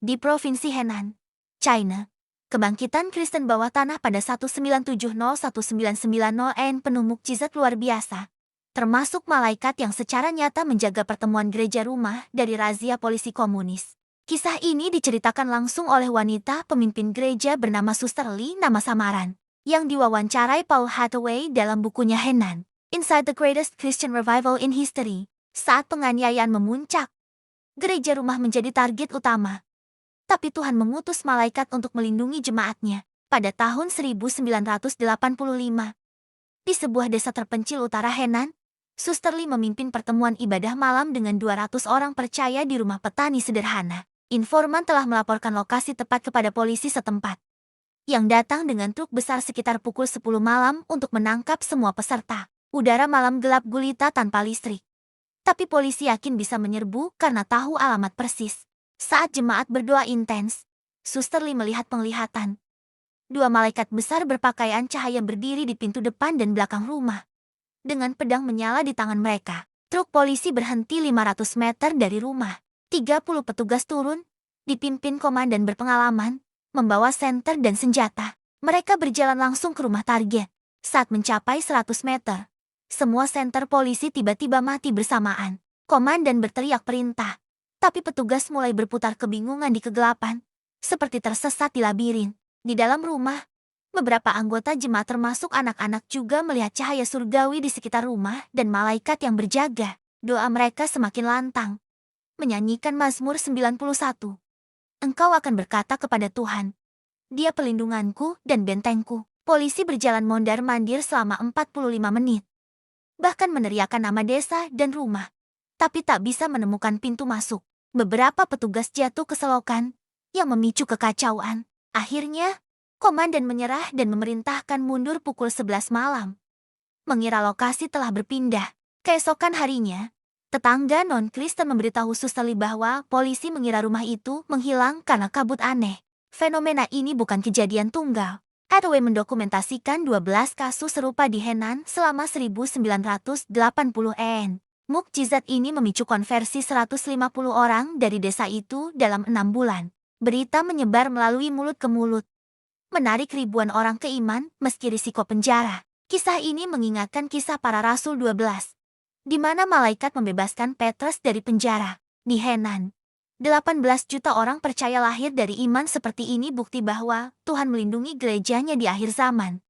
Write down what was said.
Di Provinsi Henan, China, kebangkitan Kristen bawah tanah pada 1970-1990 penuh mukjizat luar biasa, termasuk malaikat yang secara nyata menjaga pertemuan gereja rumah dari razia polisi komunis. Kisah ini diceritakan langsung oleh wanita pemimpin gereja bernama Suster Lee nama samaran, yang diwawancarai Paul Hathaway dalam bukunya Henan, Inside the Greatest Christian Revival in History. Saat penganiayaan memuncak, gereja rumah menjadi target utama. Tapi Tuhan mengutus malaikat untuk melindungi jemaatnya. Pada tahun 1985, di sebuah desa terpencil utara Henan, Suster Lee memimpin pertemuan ibadah malam dengan 200 orang percaya di rumah petani sederhana. Informan telah melaporkan lokasi tepat kepada polisi setempat, yang datang dengan truk besar sekitar pukul 10 malam untuk menangkap semua peserta. Udara malam gelap gulita tanpa listrik. Tapi polisi yakin bisa menyerbu karena tahu alamat persis. Saat jemaat berdoa intens, Suster Lee melihat penglihatan. 2 malaikat besar berpakaian cahaya berdiri di pintu depan dan belakang rumah. Dengan pedang menyala di tangan mereka, truk polisi berhenti 500 meter dari rumah. 30 petugas turun, dipimpin komandan berpengalaman, membawa senter dan senjata. Mereka berjalan langsung ke rumah target. Saat mencapai 100 meter, semua senter polisi tiba-tiba mati bersamaan. Komandan berteriak perintah, tapi petugas mulai berputar kebingungan di kegelapan, seperti tersesat di labirin. Di dalam rumah, beberapa anggota jemaat termasuk anak-anak juga melihat cahaya surgawi di sekitar rumah dan malaikat yang berjaga. Doa mereka semakin lantang, menyanyikan Mazmur 91. Engkau akan berkata kepada Tuhan, Dia pelindunganku dan bentengku. Polisi berjalan mondar-mandir selama 45 menit. Bahkan meneriakkan nama desa dan rumah, tapi tak bisa menemukan pintu masuk. Beberapa petugas jatuh ke selokan, yang memicu kekacauan. Akhirnya, komandan menyerah dan memerintahkan mundur pukul 11 malam. Mengira lokasi telah berpindah. Keesokan harinya, tetangga non-Kristen memberitahu Suster Lee bahwa polisi mengira rumah itu menghilang karena kabut aneh. Fenomena ini bukan kejadian tunggal. Hathaway mendokumentasikan 12 kasus serupa di Henan selama 1980-en. Mukjizat ini memicu konversi 150 orang dari desa itu dalam 6 bulan. Berita menyebar melalui mulut ke mulut, menarik ribuan orang ke iman meski risiko penjara. Kisah ini mengingatkan kisah para rasul 12, di mana malaikat membebaskan Petrus dari penjara. Di Henan, 18 juta orang percaya lahir dari iman seperti ini, bukti bahwa Tuhan melindungi gerejanya di akhir zaman.